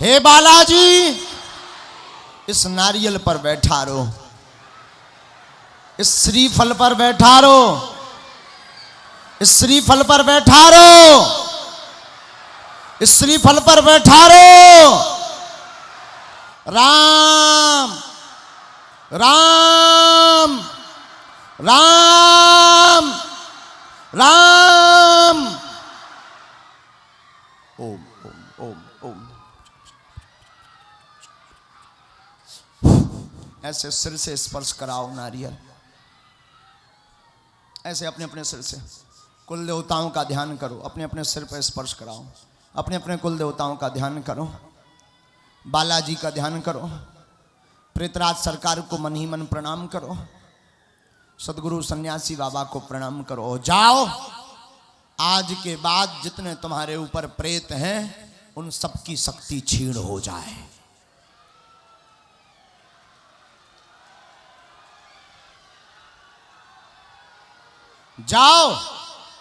हे बालाजी इस नारियल पर बैठा रहो, इस श्रीफल पर बैठा रहो, इस श्रीफल पर बैठा रहो, इस श्रीफल पर बैठा रहो। राम राम राम राम। ओम ओम ओम ओम। ऐसे सिर से स्पर्श कराओ नारियल, ऐसे अपने अपने सिर से। कुल देवताओं का ध्यान करो, अपने अपने सिर पर स्पर्श कराओ, अपने अपने कुल देवताओं का ध्यान करो, बालाजी का ध्यान करो, प्रेतराज सरकार को मन ही मन प्रणाम करो, सदगुरु सन्यासी बाबा को प्रणाम करो। जाओ, आज के बाद जितने तुम्हारे ऊपर प्रेत हैं उन सबकी शक्ति छीण हो जाए। जाओ,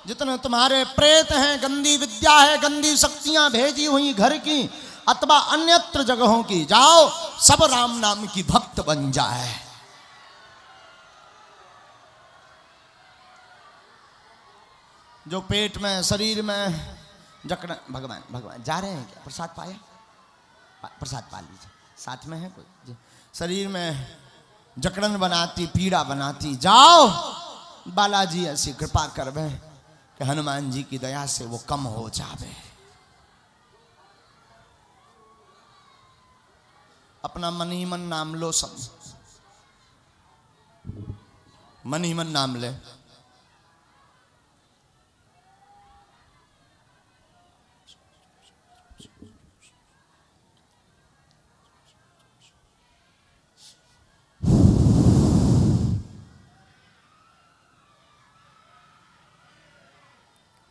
जितने तुम्हारे प्रेत हैं, गंदी विद्या है, गंदी शक्तियां भेजी हुई घर की अथवा अन्यत्र जगहों की, जाओ सब राम नाम की भक्त बन जाए। जो पेट में शरीर में जकड़, भगवान भगवान जा रहे हैं क्या? प्रसाद पाया? प्रसाद पा लीजिए, साथ में है कोई? शरीर में जकड़न बनाती, पीड़ा बनाती, जाओ बालाजी ऐसी कृपा करवे कि हनुमान जी की दया से वो कम हो जावे। अपना मन ही मन नाम लो, सब मन ही मन नाम ले।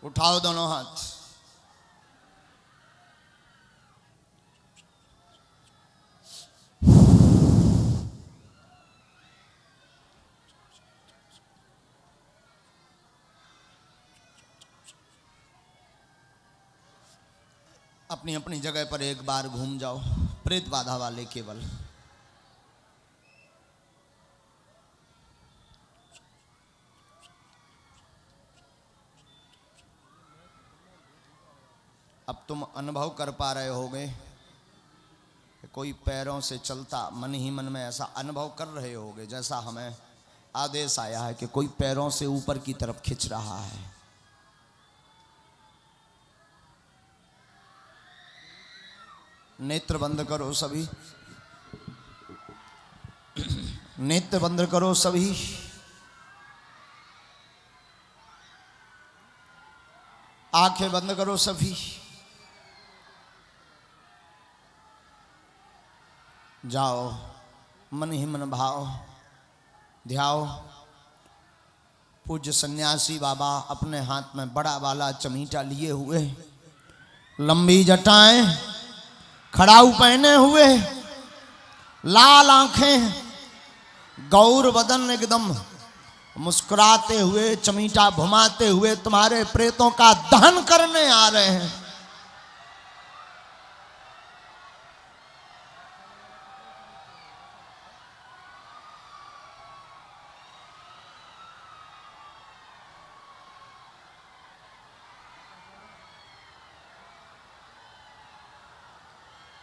उठाओ दोनों हाथ, अपनी अपनी जगह पर एक बार घूम जाओ, प्रेत बाधा वाले केवल। अब तुम अनुभव कर पा रहे होगे कि कोई पैरों से चलता, मन ही मन में ऐसा अनुभव कर रहे होगे जैसा हमें आदेश आया है कि कोई पैरों से ऊपर की तरफ खींच रहा है। नेत्र बंद करो सभी, नेत्र बंद करो सभी। आंखें बंद करो सभी। जाओ, मन ही मन भाव ध्याओ। पूज्य सन्यासी बाबा अपने हाथ में बड़ा वाला चमीटा लिए हुए, लंबी जटाएं, खड़ाऊ पहने हुए, लाल आंखें, गौर बदन, एकदम मुस्कुराते हुए, चमीटा घुमाते हुए तुम्हारे प्रेतों का दहन करने आ रहे हैं।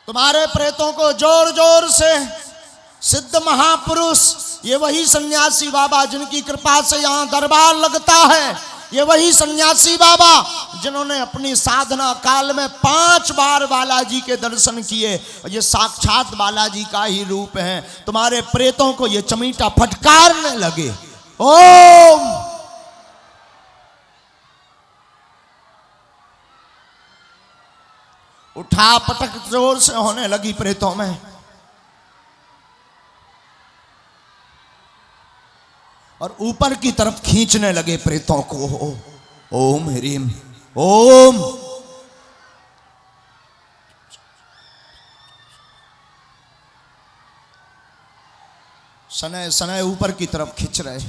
तुम्हारे प्रेतों को जोर जोर से सिद्ध महापुरुष, ये वही सन्यासी बाबा जिनकी कृपा से यहाँ दरबार लगता है, ये वही सन्यासी बाबा जिन्होंने अपनी साधना काल में 5 बार बालाजी के दर्शन किए, ये साक्षात बालाजी का ही रूप है। तुम्हारे प्रेतों को ये चमीटा फटकारने लगे। ओम उठा पटक जोर से होने लगी प्रेतों में, और ऊपर की तरफ खींचने लगे प्रेतों को। ओम ह्रीम ओम। सने सने ऊपर की तरफ खींच रहे,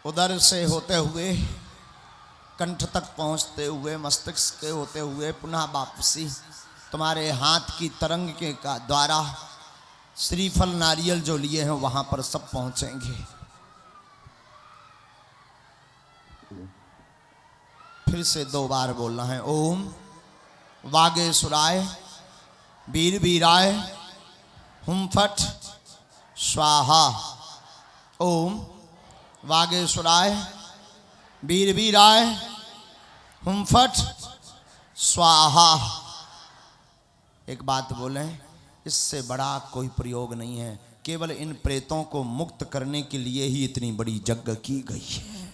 उधर से होते हुए कंठ तक पहुंचते हुए, मस्तिष्क के होते हुए पुनः वापसी तुम्हारे हाथ की तरंग के का द्वारा श्रीफल नारियल जो लिए हैं वहां पर सब पहुंचेंगे। फिर से 2 बार बोलना है। ओम वागेश्वराय वीर वीराय हुम फट स्वाहा। ओम वागेश्वराय वीर वीराय हुम फट स्वाहा। एक बात बोलें, इससे बड़ा कोई प्रयोग नहीं है। केवल इन प्रेतों को मुक्त करने के लिए ही इतनी बड़ी यज्ञ की गई है।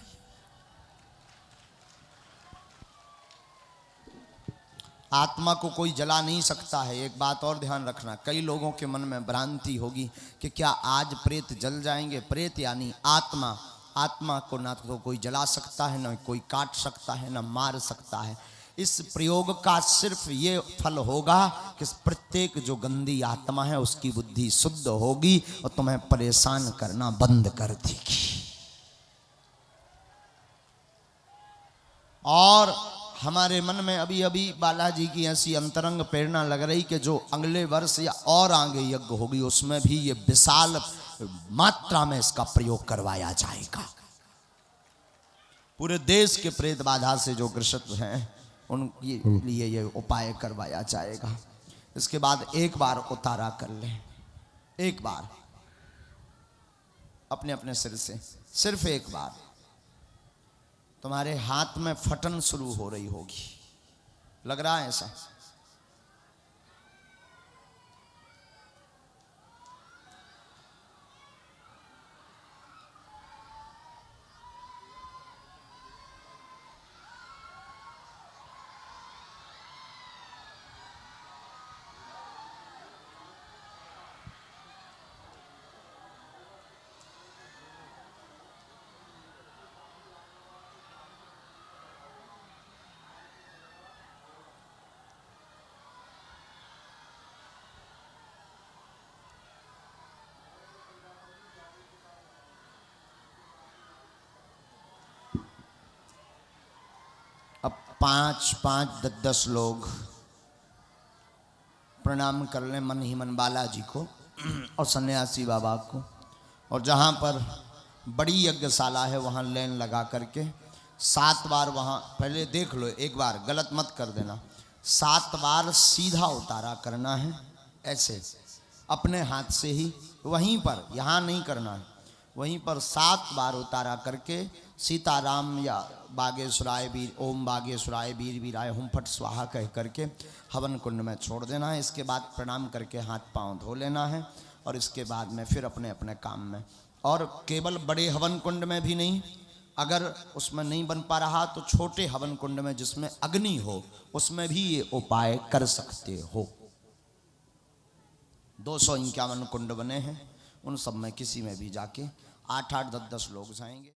आत्मा को कोई जला नहीं सकता है। एक बात और ध्यान रखना, कई लोगों के मन में भ्रांति होगी कि क्या आज प्रेत जल जाएंगे। प्रेत यानी आत्मा, आत्मा को ना तो कोई जला सकता है, ना कोई काट सकता है, ना मार सकता है। इस प्रयोग का सिर्फ ये फल होगा कि प्रत्येक जो गंदी आत्मा है उसकी बुद्धि शुद्ध होगी और तुम्हें परेशान करना बंद कर देगी। और हमारे मन में अभी अभी बालाजी की ऐसी अंतरंग प्रेरणा लग रही कि जो अगले वर्ष या और आगे यज्ञ होगी उसमें भी ये विशाल मात्रा में इसका प्रयोग करवाया जाएगा। पूरे देश के प्रेत बाधा से जो ग्रसित हैं उनके लिए ये उपाय करवाया जाएगा। इसके बाद एक बार उतारा कर लें, एक बार अपने अपने सिर से, सिर्फ एक बार। तुम्हारे हाथ में फटन शुरू हो रही होगी, लग रहा है ऐसा? अब 5-5, 10 लोग प्रणाम कर लें मन ही मन बालाजी को और सन्यासी बाबा को। और जहाँ पर बड़ी यज्ञशाला है वहाँ लाइन लगा करके 7 बार वहाँ पहले देख लो, एक बार गलत मत कर देना। 7 बार सीधा उतारा करना है, ऐसे अपने हाथ से ही, वहीं पर, यहाँ नहीं करना है, वहीं पर 7 बार उतारा करके सीताराम या बागेश्वराय वीर, ओम बागेश्वराय वीर वीराय हुम फट स्वाहा कह करके हवन कुंड में छोड़ देना है। इसके बाद प्रणाम करके हाथ पांव धो लेना है और इसके बाद में फिर अपने अपने काम में। और केवल बड़े हवन कुंड में भी नहीं, अगर उसमें नहीं बन पा रहा तो छोटे हवन कुंड में जिसमें अग्नि हो उसमें भी ये उपाय कर सकते हो। 251 कुंड बने हैं, उन सब में किसी में भी जाके 8-8, 10-10 लोग जाएंगे।